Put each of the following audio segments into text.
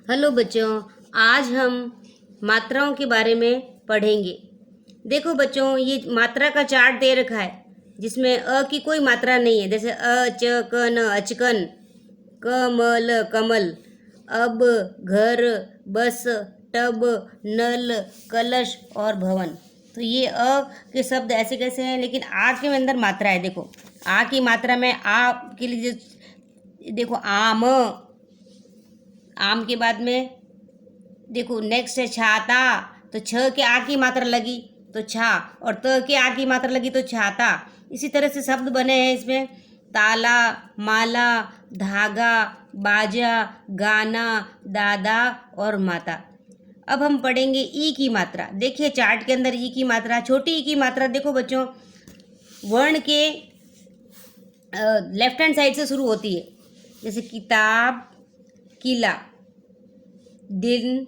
Hello बच्चों, आज हम मात्राओं के बारे में पढ़ेंगे। देखो बच्चों, ये मात्रा का चार्ट दे रखा है जिसमें अ की कोई मात्रा नहीं है। जैसे च क न अचकन, कमल कमल, अब घर, बस, टब, नल, कलश और भवन। तो ये अ के शब्द ऐसे कैसे हैं, लेकिन आ के अंदर मात्रा है। देखो आ की मात्रा में आ के लिए देखो आम, आम के बाद में देखो नेक्स्ट है छाता। तो छ के आ की मात्रा लगी तो छा, और त के आ की मात्रा लगी तो छाता। इसी तरह से शब्द बने हैं इसमें ताला, माला, धागा, बाजा, गाना, दादा और माता। अब हम पढ़ेंगे ई की मात्रा। देखिए चार्ट के अंदर ई की मात्रा, छोटी ई की मात्रा देखो बच्चों, वर्ण के लेफ्ट हैंड साइड से शुरू होती है। जैसे किताब, किला, दिन,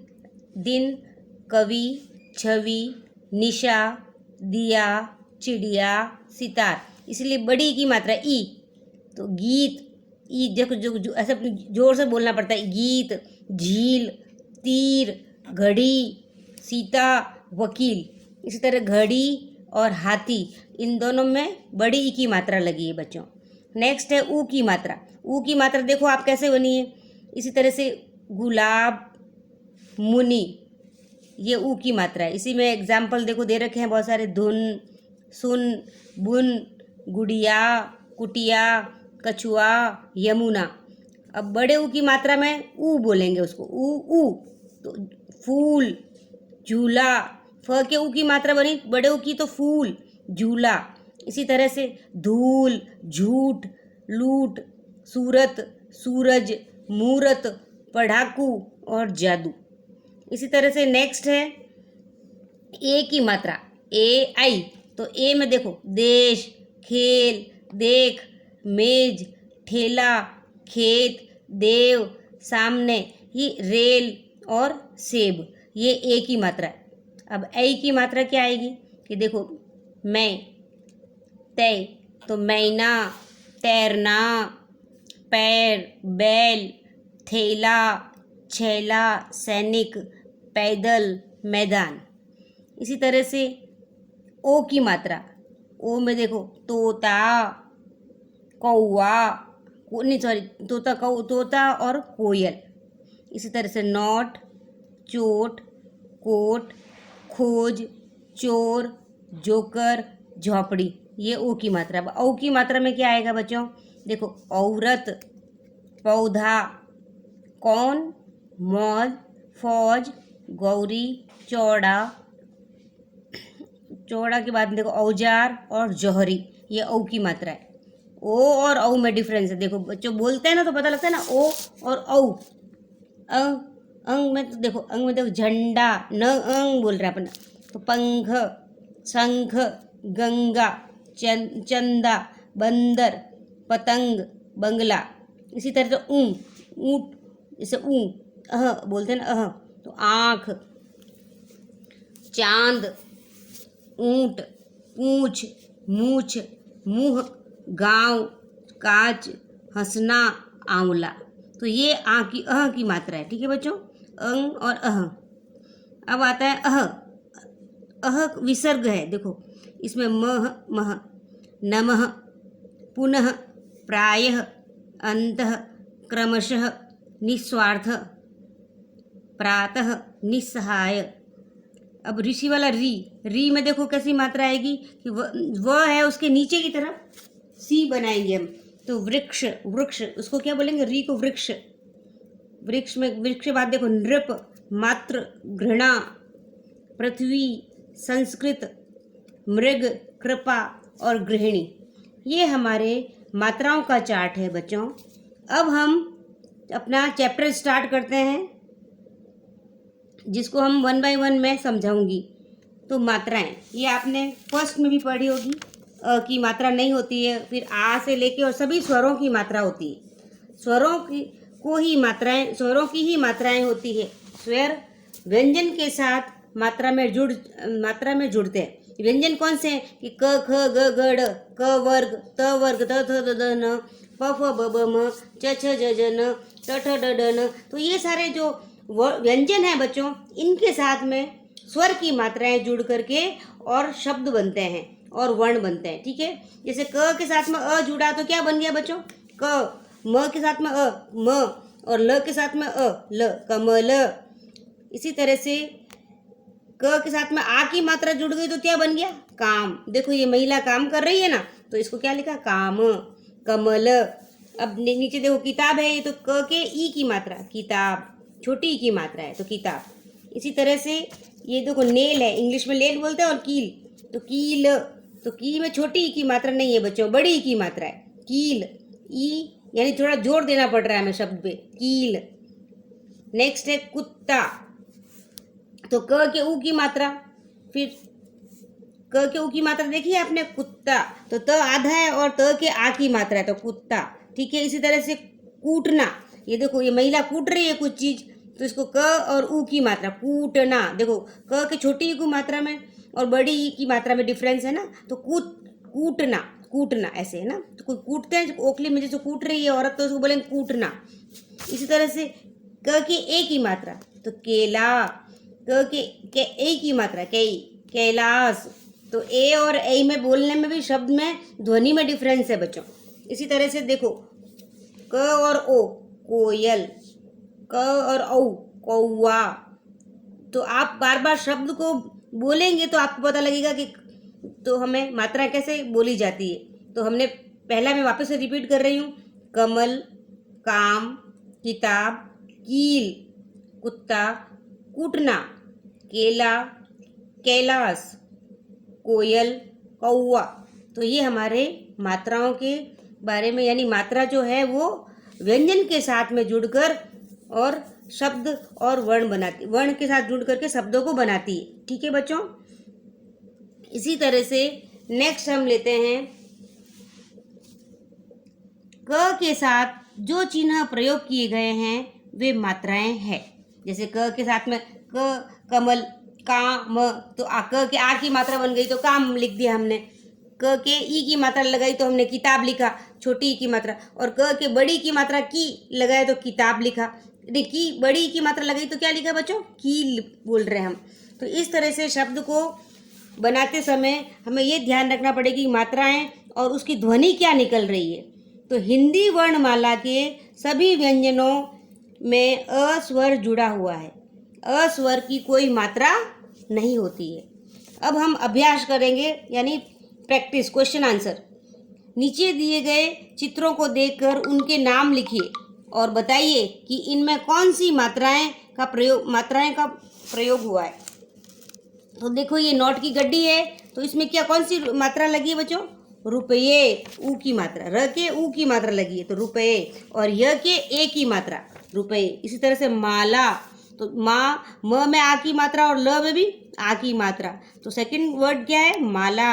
दिन, कवि, छवि, निशा, दिया, चिड़िया, सितार। इसलिए बड़ी की मात्रा ई। तो गीत, ई देखो जो ऐसे अपने जोर से बोलना पड़ता है। गीत, झील, तीर, घड़ी, सीता, वकील। इसी तरह घड़ी और हाथी, इन दोनों में बड़ी ई की मात्रा लगी है बच्चों। नेक्स्ट है ऊ की मात्रा। ऊ की मात्रा देखो आप कैसे बनी है। इसी तरह से गुलाब, मुनि, ये ऊ की मात्रा है। इसी में एग्जाम्पल देखो दे रखे हैं बहुत सारे। धुन, सुन, बुन, गुड़िया, कुटिया, कछुआ, यमुना। अब बड़े ऊ की मात्रा में ऊ बोलेंगे उसको, ऊ ऊ। तो फूल, झूला, फ के ऊ की मात्रा बनी बड़े ऊ की तो फूल, झूला। इसी तरह से धूल, झूठ, लूट, सूरत, सूरज, मूरत, पढ़ाकू और जादू। इसी तरह से नेक्स्ट है ए की मात्रा, ए आई। तो ए में देखो देश, खेल, देख, मेज, ठेला, खेत, देव, सामने, ये रेल और सेब। ये ए की मात्रा है। अब ऐ की मात्रा क्या आएगी कि देखो मैं, तय, तो मैना, तैरना, पैर, बैल, थैला, छैला, सैनिक, पैदल, मैदान। इसी तरह से ओ की मात्रा, ओ में देखो तोता, कौवा, नहीं सॉरी, तोता और कोयल। इसी तरह से नोट, चोट, कोट, खोज, चोर, जोकर, झोपड़ी। ये ओ की मात्रा। औ की मात्रा में क्या आएगा बच्चों, देखो औरत, पौधा, कौन, मौज, फौज, गौरी, चौड़ा, चौड़ा के बाद देखो औजार और जौहरी। ये औ की मात्रा है। ओ और औ में डिफरेंस है। देखो बच्चों बोलते हैं ना तो पता लगता है ना, ओ और औ। अंग, अंग में तो देखो, अंग में देखो झंडा, न अंग बोल रहे हैं अपन। तो पंख, शंख, गंगा, चंदा, बंदर, पतंग, बंगला। इसी तरह से ऊंट, जैसे बोलते हैं ना अह। तो आँख, चांद, ऊंट, पूंछ, मूछ, मुंह, गांव, कांच, हंसना, आंवला। तो ये आ की अह की मात्रा है। ठीक है बच्चों, अंग और अह। अब आता है अह। अह विसर्ग है। देखो इसमें मह, मह, नमः, पुनः, प्रायः, अंतः, क्रमशः, निस्वार्थ, प्रातः, निस्सहाय। अब ऋषि वाला री में देखो कैसी मात्रा आएगी कि वह है उसके नीचे की तरफ सी बनाएंगे हम। तो वृक्ष, वृक्ष, उसको क्या बोलेंगे, री को वृक्ष। वृक्ष में, वृक्ष के बाद देखो नृप, मात्र, घृणा, पृथ्वी, संस्कृत, मृग, कृपा और गृहिणी। ये हमारे मात्राओं का चार्ट है बच्चों। अब हम अपना चैप्टर स्टार्ट करते हैं, जिसको हम 1 बाय 1 में समझाऊंगी। तो मात्राएं ये आपने फर्स्ट में भी पढ़ी होगी। अ की मात्रा नहीं होती है, फिर आ से लेके और सभी स्वरों की मात्रा होती है। स्वरों की को ही मात्राएं, स्वरों की ही मात्राएं होती है। स्वर व्यंजन के साथ मात्रा में जुड़ते हैं। व्यंजन कौन से हैं कि क, ख, ग, घ, ड़, क वर्ग, त वर्ग, त, थ, द, ध, न, प, फ, ब, भ, म, च, छ, ज, न, ट, ठ, ड, ढ, न। तो ये सारे जो व्यंजन है बच्चों, इनके साथ में स्वर की मात्राएं जुड़ करके और शब्द बनते हैं और वर्ण बनते हैं। ठीक है, जैसे क के साथ में अ जुड़ा तो क्या बन गया बच्चों, क। म के साथ में अ, म। और ल के साथ में अ, ल, कमल। इसी तरह से क के साथ में आ की मात्रा जुड़ गई तो क्या बन गया, काम। देखो ये महिला काम कर रही है ना, तो इसको क्या लिखा, काम, कमल। अब नीचे देखो किताब है, ये तो क के ई की मात्रा, किताब, छोटी ई की मात्रा है तो किताब। इसी तरह से ये देखो नेल है, इंग्लिश में नेल बोलते हैं, और कील, तो कील। तो की में छोटी ई की मात्रा नहीं है बच्चों, बड़ी ई की मात्रा है, कील। ई यानी थोड़ा जोर देना पड़ रहा है हमें शब्द पे, कील। नेक्स्ट है कुत्ता, तो क के ऊ की मात्रा, फिर क के ऊ की मात्रा देखिए आपने, कुत्ता। तो त आधा है और त के आ की मात्रा है तो कुत्ता। ठीक है, इसी तरह से कूटना, ये देखो ये महिला कूट रही है कुछ चीज, तो इसको क और ऊ की मात्रा, कूटना। देखो क के छोटी ई की मात्रा में और बड़ी ई की मात्रा में डिफरेंस है ना, तो कूटना, कूटना ऐसे है ना। तो कोई कूटते हैं ओखली में, जैसे कूट रही है औरत तो उसको बोलेंगे कूटना। इसी तरह से क की ए की मात्रा, तो केला। क के ए की मात्रा, कई, कैलाश। तो ए और ए में बोलने में भी शब्द में ध्वनि में डिफरेंस है बच्चों। इसी तरह से देखो क और ओ, कोयल। क और औ, कौवा। तो आप बार बार शब्द को बोलेंगे तो आपको पता लगेगा कि तो हमें मात्रा कैसे बोली जाती है। तो हमने पहला, मैं वापस से रिपीट कर रही हूँ, कमल, काम, किताब, कील, कुत्ता, कूटना, केला, कैलाश, कोयल, कौवा। तो ये हमारे मात्राओं के बारे में, यानी मात्रा जो है वो व्यंजन के साथ में जुड़कर और शब्द और वर्ण बनाती, वर्ण के साथ जुड़ करके शब्दों को बनाती है। ठीक है बच्चों, इसी तरह से नेक्स्ट हम लेते हैं क के साथ जो चिन्ह प्रयोग किए गए हैं वे मात्राएं हैं। जैसे क के साथ में क, कमल, काम, तो क के आ की मात्रा बन गई तो काम लिख दिया हमने। क के ई की मात्रा लगाई तो हमने किताब लिखा, छोटी ई की मात्रा। और क के बड़ी की मात्रा की लगाए तो किताब लिखा। की बड़ी की मात्रा लगाई तो क्या लिखा बच्चों, की बोल रहे हैं हम। तो इस तरह से शब्द को बनाते समय हमें ये ध्यान रखना पड़ेगा कि मात्राएं और उसकी ध्वनि क्या निकल रही है। तो हिंदी वर्णमाला के सभी व्यंजनों में अ स्वर जुड़ा हुआ है, अ स्वर की कोई मात्रा नहीं होती है। अब हम अभ्यास करेंगे, यानी प्रैक्टिस, क्वेश्चन आंसर। नीचे दिए गए चित्रों को देखकर उनके नाम लिखिए और बताइए कि इनमें कौन सी मात्राएं का प्रयोग हुआ है। तो देखो ये नोट की गड्डी है, तो इसमें क्या कौन सी मात्रा लगी है बच्चों, रुपये, ऊ की मात्रा। र के ऊ की मात्रा लगी है तो रुपये, और य के ए की मात्रा, रुपये। इसी तरह से माला, तो माँ, म में आ की मात्रा और ल में भी आ की मात्रा, तो सेकंड वर्ड क्या है, माला।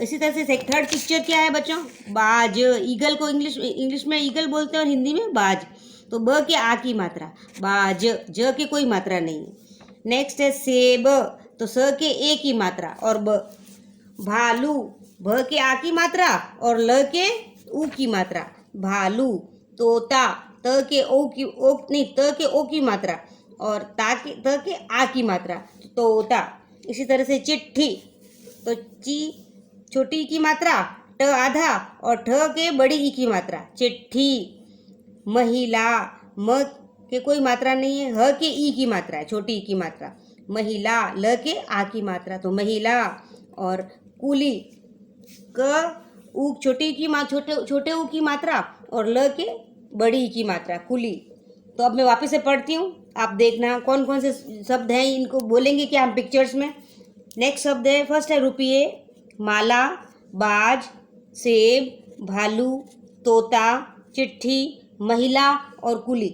इसी तरह से थर्ड पिक्चर क्या है बच्चों, बाज। ईगल को इंग्लिश में ईगल बोलते हैं और हिंदी में बाज। तो ब के आ की मात्रा, बाज, ज के कोई मात्रा नहीं है। नेक्स्ट है सेब, तो स के ए की मात्रा और ब। भालू, भ के आ की मात्रा और ल के ऊ की मात्रा, भालू। तोता, त के ओ की, ओ नहीं, त के ओ की मात्रा और त के आ की मात्रा, तोता। इसी तरह से चिट्ठी, तो ची छोटी ई की मात्रा, ट आधा और ठ के बड़ी ई की मात्रा, चिट्ठी। महिला, म के कोई मात्रा नहीं है, ह के ई की मात्रा है, छोटी ई की मात्रा, महिला। ल के आ की मात्रा, तो महिला। और कुली, क ऊ छोटी की छोटे ऊ की मात्रा और ल के बड़ी की मात्रा, कुली। तो अब मैं वापस से पढ़ती हूँ, आप देखना कौन कौन से शब्द हैं, इनको बोलेंगे क्या हम पिक्चर्स में। नेक्स्ट शब्द है, फर्स्ट है रुपये, माला, बाज, सेब, भालू, तोता, चिट्ठी, महिला और कुली।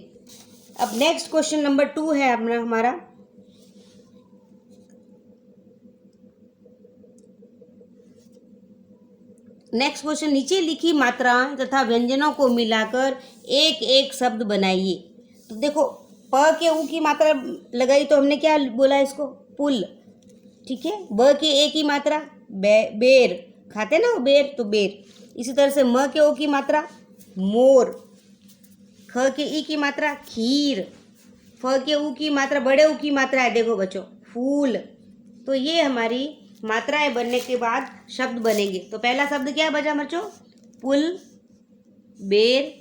अब नेक्स्ट क्वेश्चन नंबर 2 है अपना हमारा। नेक्स्ट क्वेश्चन, नीचे लिखी मात्राएं तथा व्यंजनों को मिलाकर एक एक शब्द बनाइए। तो देखो प के ऊ की मात्रा लगाई तो हमने क्या बोला इसको, पुल। ठीक है, ब के ए की मात्रा, बेर, खाते ना वो बेर, तो बेर। इसी तरह से म के ओ की मात्रा, मोर। ख के ई की मात्रा, खीर। फ के ऊ की मात्रा, बड़े ऊ की मात्रा है, देखो बच्चों, फूल। तो ये हमारी मात्राएं बनने के बाद शब्द बनेंगे। तो पहला शब्द क्या बचा बच्चों? पुल, बेर,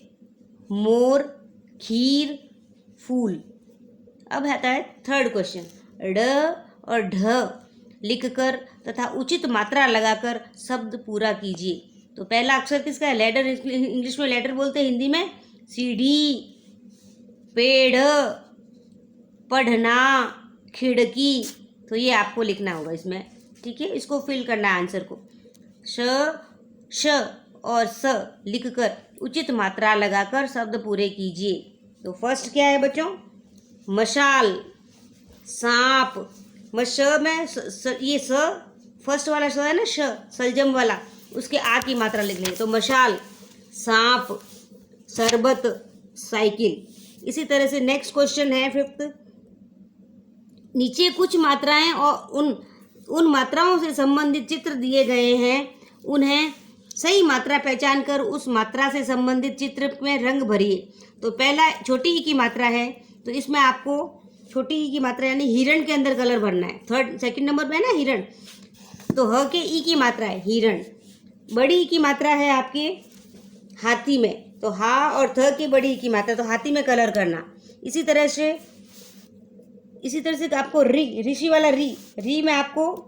मोर, खीर, फूल। अब आता है थर्ड क्वेश्चन। ड और ढ लिखकर तथा उचित मात्रा लगाकर शब्द पूरा कीजिए। तो पहला अक्षर किसका है? लेटर, इंग्लिश में लेटर बोलते हैं, हिंदी में सीढ़ी, पेड़, पढ़ना, खिड़की। तो ये आपको लिखना होगा इसमें, ठीक है। इसको फिल करना है आंसर को। श और स लिखकर उचित मात्रा लगाकर शब्द पूरे कीजिए। तो फर्स्ट क्या है बच्चों? मशाल, सांप। श में ये स फर्स्ट वाला स है ना, श सलजम वाला, उसके आ की मात्रा लिख लेंगे। तो मशाल, सांप, शरबत, साइकिल। इसी तरह से नेक्स्ट क्वेश्चन है फिफ्थ। नीचे कुछ मात्राएं और उन मात्राओं से संबंधित चित्र दिए गए हैं, उन्हें सही मात्रा पहचान कर उस मात्रा से संबंधित चित्र में रंग भरिए। तो पहला छोटी ई की मात्रा है, तो इसमें आपको छोटी ई की मात्रा यानी हिरण के अंदर कलर भरना है। सेकंड नंबर पे है ना हिरण, तो ह के ई की मात्रा है हिरण। बड़ी ई की मात्रा है आपके हाथी में, तो हा और थ की बड़ी ई की मात्रा, तो हाथी में कलर करना। इसी तरह से आपको ऋषि वाला री में आपको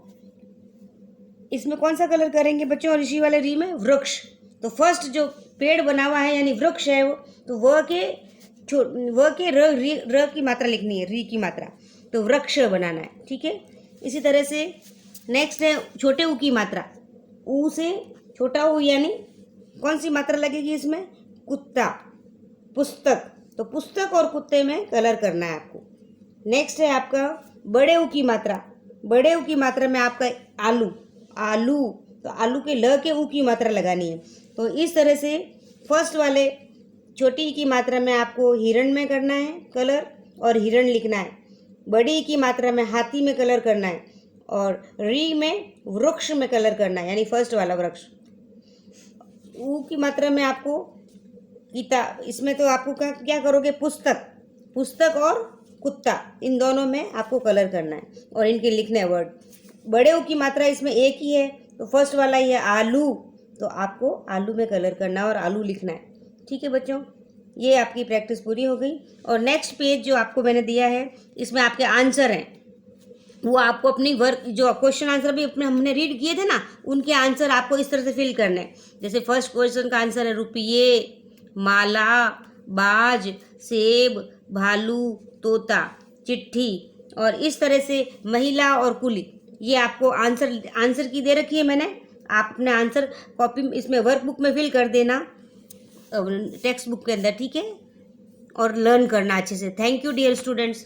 इसमें कौन सा कलर करेंगे बच्चों? ऋषि वाले री में वृक्ष। तो फर्स्ट जो पेड़ बना हुआ है यानी वृक्ष है वो, तो व के र की मात्रा लिखनी है, री की मात्रा, तो वृक्ष बनाना है, ठीक है। इसी तरह से नेक्स्ट है छोटे ऊ की मात्रा। ऊ से छोटा ऊ यानी कौन सी मात्रा लगेगी इसमें? कुत्ता, पुस्तक। तो पुस्तक और कुत्ते में कलर करना है आपको। नेक्स्ट है आपका बड़े ऊ की मात्रा। बड़े ऊ की मात्रा में आपका आलू, तो आलू के ल के ऊ की मात्रा लगानी है। तो इस तरह से फर्स्ट वाले छोटी ई की मात्रा में आपको हिरण में करना है कलर और हिरण लिखना है। बड़ी ई की मात्रा में हाथी में कलर करना है और री में वृक्ष में कलर करना है, यानी फर्स्ट वाला वृक्ष। ऊ की मात्रा में आपको किताब, इसमें तो आपको क्या करोगे? पुस्तक और कुत्ता, इन दोनों में आपको कलर करना है और इनके लिखने हैं वर्ड। बड़े ऊ की मात्रा इसमें एक ही है, तो फर्स्ट वाला ही है आलू, तो आपको आलू में कलर करना है और आलू लिखना है, ठीक है बच्चों। ये आपकी प्रैक्टिस पूरी हो गई। और नेक्स्ट पेज जो आपको मैंने दिया है, इसमें आपके आंसर हैं, वो आपको अपनी वर्क जो क्वेश्चन आंसर भी अपने हमने रीड किए थे ना, उनके आंसर आपको इस तरह से फिल करने हैं। जैसे फर्स्ट क्वेश्चन का आंसर है रुपये, माला, बाज, सेब, भालू, तोता, चिट्ठी, और इस तरह से महिला और कुली। ये आपको आंसर की दे रखी है मैंने, आप अपने आंसर कॉपी इसमें वर्कबुक में फिल कर देना, टेक्स्ट बुक के अंदर, ठीक है, और लर्न करना अच्छे से। Thank you dear students.